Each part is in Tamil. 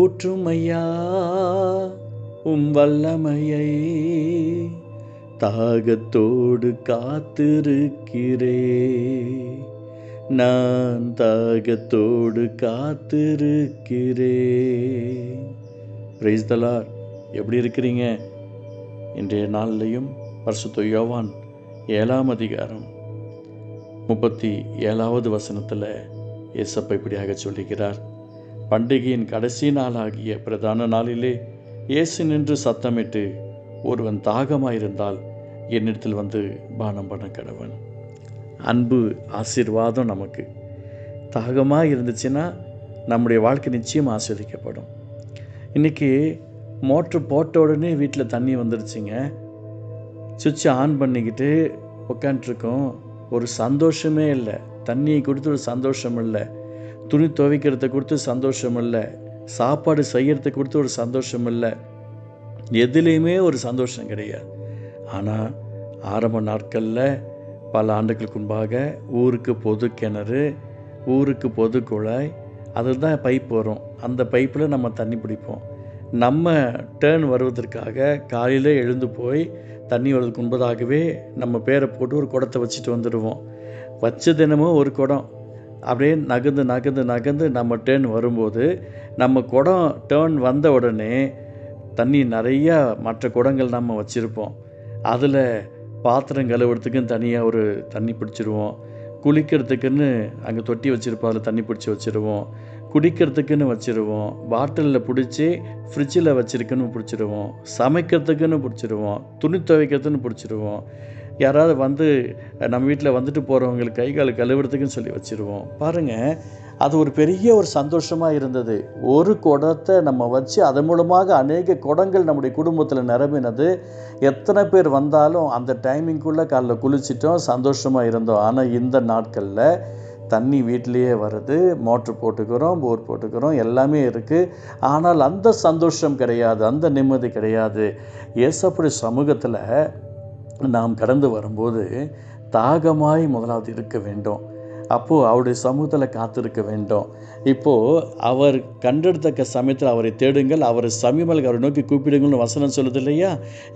ஊற்றும் ஐயா உம் வல்லமையை, தாகத்தோடு காத்திருக்கிறே, நான் தாகத்தோடு காத்திருக்கிறே. Praise the Lord. எப்படி இருக்கிறீங்க? இன்றைய நாள்லையும் பரிசுத்த யோவான் 7ஆம் அதிகாரம் 37வது வசனத்தில் இயேசப்பா இப்படியாக சொல்லுகிறார். பண்டிகையின் கடைசி நாளாகிய பிரதான நாளிலே இயேசு நின்று சத்தமிட்டு, ஒருவன் தாகமாயிருந்தால் என்னிடத்தில் வந்து பானம் பண்ண கடவன். அன்பு ஆசீர்வாதம். நமக்கு தாகமாக இருந்துச்சுன்னா நம்முடைய வாழ்க்கை நிச்சயம் ஆஸ்வதிக்கப்படும். இன்றைக்கி மோட்ரு போட்ட உடனே வீட்டில் தண்ணி வந்துருச்சுங்க. சுவிட்சை ஆன் பண்ணிக்கிட்டு உட்காண்ட்ருக்கோம். ஒரு சந்தோஷமே இல்லை. தண்ணியை கொடுத்து ஒரு சந்தோஷம் இல்லை, துணி துவைக்கிறத கொடுத்து சந்தோஷம் இல்லை, சாப்பாடு செய்கிறத கொடுத்து ஒரு சந்தோஷம் இல்லை, எதுலேயுமே ஒரு சந்தோஷம் கிடையாது. ஆனால் ஆரம்ப நாட்களில் பல ஆண்டுகளுக்கு முன்பாக ஊருக்கு பொது கிணறு, ஊருக்கு பொது குழாய், அதில் தான் பைப் வரும். அந்த பைப்பில் நம்ம தண்ணி பிடிப்போம். நம்ம டேர்ன் வருவதற்காக காலையில் எழுந்து போய் தண்ணி வருவதற்கு முன்பதாகவே நம்ம பேரை போட்டு ஒரு குடத்தை வச்சுட்டு வந்துடுவோம். வச்ச தினமும் ஒரு குடம் அப்படியே நகர்ந்து நகர்ந்து நகர்ந்து நம்ம டேர்ன் வரும்போது, நம்ம குடம் டேர்ன் வந்த உடனே தண்ணி நிறையா மற்ற குடங்கள் நம்ம வச்சுருப்போம். அதில் பாத்திரம் கழுவுறதுக்குன்னு தனியாக ஒரு தண்ணி பிடிச்சிருவோம், குளிக்கிறதுக்குன்னு அங்கே தொட்டி வச்சுருப்போம், அதில் தண்ணி பிடிச்சி வச்சுருவோம், குடிக்கிறதுக்குன்னு வச்சுருவோம், பாட்டிலில் பிடிச்சி ஃப்ரிட்ஜில் வச்சுருக்குன்னு பிடிச்சிருவோம், சமைக்கிறதுக்குன்னு பிடிச்சிருவோம், துணி துவைக்கிறதுன்னு பிடிச்சிருவோம், யாராவது வந்து நம்ம வீட்டில் வந்துட்டு போகிறவங்களுக்கு கை கால் கழுவுறதுக்குன்னு சொல்லி வச்சுருவோம். பாருங்கள், அது ஒரு பெரிய ஒரு சந்தோஷமாக இருந்தது. ஒரு குடத்தை நம்ம வச்சு அதன் மூலமாக அநேக குடங்கள் நம்முடைய குடும்பத்தில் நிரம்பினது. எத்தனை பேர் வந்தாலும் அந்த டைமிங்குள்ளே காலைல குளிச்சிட்டோம், சந்தோஷமாக இருந்தோம். ஆனால் இந்த நாட்களில் தண்ணி வீட்டிலையே வருது, மோட்ரு போட்டுக்கிறோம், போர் போட்டுக்கிறோம், எல்லாமே இருக்குது. ஆனால் அந்த சந்தோஷம் கிடையாது, அந்த நிம்மதி கிடையாது. இயேசுவுடைய சமூகத்தில் நாம் கடந்து வரும்போது தாகமாய் முதலாவது இருக்க வேண்டும். அப்போது அவருடைய சமூகத்தில் காத்திருக்க வேண்டும். இப்போது அவர் கண்டெடுத்தக்க சமயத்தில் அவரை தேடுங்கள், அவரை சமீபத்தில் அவரை நோக்கி கூப்பிடுங்கள்னு வசனம் சொல்லுது இல்லையா?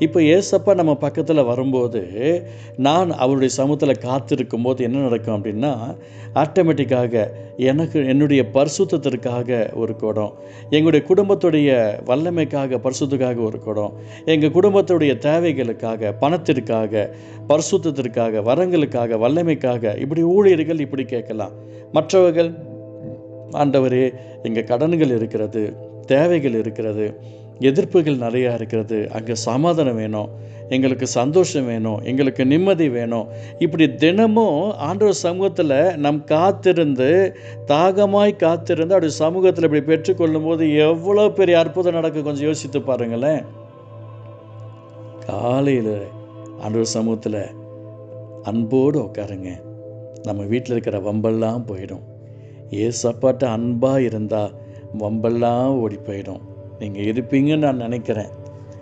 இப்போ ஏசப்பா நம்ம பக்கத்தில் வரும்போது, நான் அவருடைய சமூகத்தில் காத்திருக்கும் போது என்ன நடக்கும் அப்படின்னா, ஆட்டோமேட்டிக்காக எனக்கு என்னுடைய பரிசுத்தத்திற்காக ஒரு குடம், எங்களுடைய குடும்பத்துடைய வல்லமைக்காக பரிசுத்துக்காக ஒரு குடம், எங்கள் குடும்பத்துடைய தேவைகளுக்காக, பணத்திற்காக, பரிசுத்தத்திற்காக, வரங்களுக்காக, வல்லமைக்காக, இப்படி ஊழியர்கள் இப்படி கேட்கலாம். மற்றவர்கள், ஆண்டவரே எங்கள் கடன்கள் இருக்கிறது, தேவைகள் இருக்கிறது, எதிர்ப்புகள் நிறையா இருக்கிறது, அங்கே சமாதானம் வேணும், எங்களுக்கு சந்தோஷம் வேணும், எங்களுக்கு நிம்மதி வேணும். இப்படி தினமும் ஆண்டவர் சமூகத்தில் நம் காத்திருந்து, தாகமாய் காத்திருந்து அப்படி சமூகத்தில் இப்படி பெற்றுக்கொள்ளும் போது எவ்வளோ பெரிய அற்புதம் நடக்கும் கொஞ்சம் யோசித்து பாருங்களேன். காலையில் ஆண்டவர் சமூகத்தில் அன்போடு உட்காருங்க, நம்ம வீட்டில் இருக்கிற வம்பெல்லாம் போயிடும். ஏசப்பாட்ட அன்பாக இருந்தால் வம்பெல்லாம் ஓடி போயிடும். நீங்கள் இருப்பீங்கன்னு நான் நினைக்கிறேன்.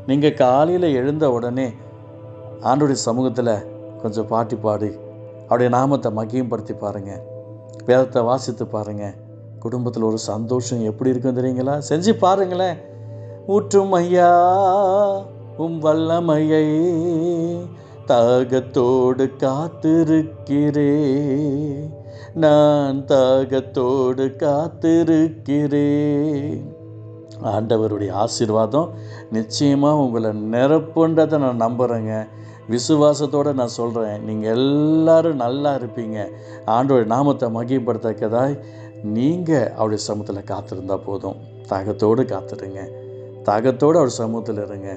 நீங்கள் காலையில் எழுந்த உடனே ஆண்டவருடைய சமூகத்தில் கொஞ்சம் பாட்டி பாடி அவருடைய நாமத்தை மகிமைப்படுத்தி பாருங்கள், வேதத்தை வாசித்து பாருங்கள். குடும்பத்தில் ஒரு சந்தோஷம் எப்படி இருக்கும் தெரியுங்களா? செஞ்சு பாருங்களேன். ஊற்றும் ஐயா உம் வல்லமையை, தாகத்தோடு காத்திருக்கிறே, நான் தாகத்தோடு காத்திருக்கிறே. ஆண்டவருடைய ஆசீர்வாதம் நிச்சயமாக உங்களை நிரப்புன்றதை நான் நம்புகிறேங்க. விசுவாசத்தோடு நான் சொல்கிறேன், நீங்கள் எல்லாரும் நல்லா இருப்பீங்க. ஆண்டவருடைய நாமத்தை மகிமைப்படுத்தக்கதாய் நீங்கள் அவருடைய சமூகத்தில் காத்திருந்தால் போதும். தாகத்தோடு காத்துடுங்க, தாகத்தோடு அவர் சமூகத்தில் இருங்க.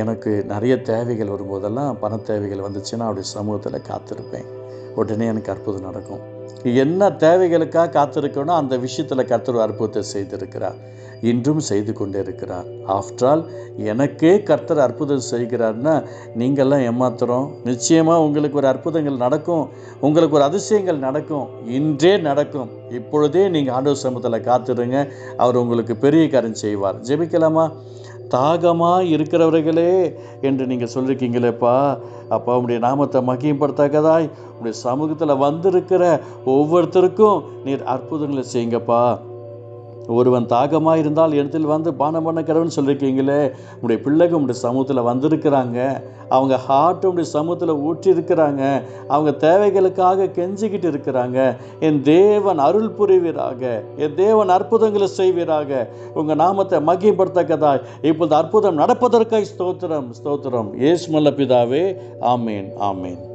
எனக்கு நிறைய தேவைகள் வரும்போதெல்லாம், பண தேவைகள் வந்துச்சுன்னா அவருடைய சமூகத்தில் காத்திருப்பேன். உடனே எனக்கு அற்புதம் நடக்கும். என்ன தேவைகளுக்காக காத்திருக்கணும், அந்த விஷயத்தில் கர்த்தர் அற்புதத்தை செய்திருக்கிறார், இன்றும் செய்து கொண்டே இருக்கிறார். ஆஃப்டர் ஆல் எனக்கே கர்த்தர் அற்புதம் செய்கிறார்னா நீங்கள்லாம் ஏமாத்துறோம். நிச்சயமாக உங்களுக்கு ஒரு அற்புதங்கள் நடக்கும், உங்களுக்கு ஒரு அதிசயங்கள் நடக்கும், இன்றே நடக்கும். இப்பொழுதே நீங்கள் ஆண்டவர் சமூகத்தில் காத்திருங்க, அவர் உங்களுக்கு பெரிய காரியம் செய்வார். ஜெபிக்கலாமா? தாகமாக இருக்கிறவர்களே என்று நீங்கள் சொல்லியிருக்கீங்களேப்பா, அப்பா உங்களுடைய நாமத்தை மகிமைப்படுத்தக்கதாய் உங்களுடைய சமூகத்தில் வந்திருக்கிற ஒவ்வொருத்தருக்கும் நீர் அற்புதங்களை செய்யுங்கப்பா. ஒருவன் தாகமாக இருந்தால் இடத்தில் வந்து பானம் பண்ண கடவுள்னு சொல்லியிருக்கீங்களே, உங்களுடைய பிள்ளைகள் உங்களுடைய சமூகத்தில் வந்திருக்கிறாங்க. அவங்க ஹார்ட் உங்களுடைய சமூகத்தில் ஊற்றி இருக்கிறாங்க. அவங்க தேவைகளுக்காக கெஞ்சிக்கிட்டு இருக்கிறாங்க. என் தேவன் அருள் புரிவீராக, என் தேவன் அற்புதங்களை செய்வீராக, உங்கள் நாமத்தை மகிமைப்படுத்தக்கதாய் இப்பொழுது அற்புதம் நடப்பதற்காய் ஸ்தோத்திரம் ஸ்தோத்திரம். இயேசு நல்ல பிதாவே, ஆமேன் ஆமேன்.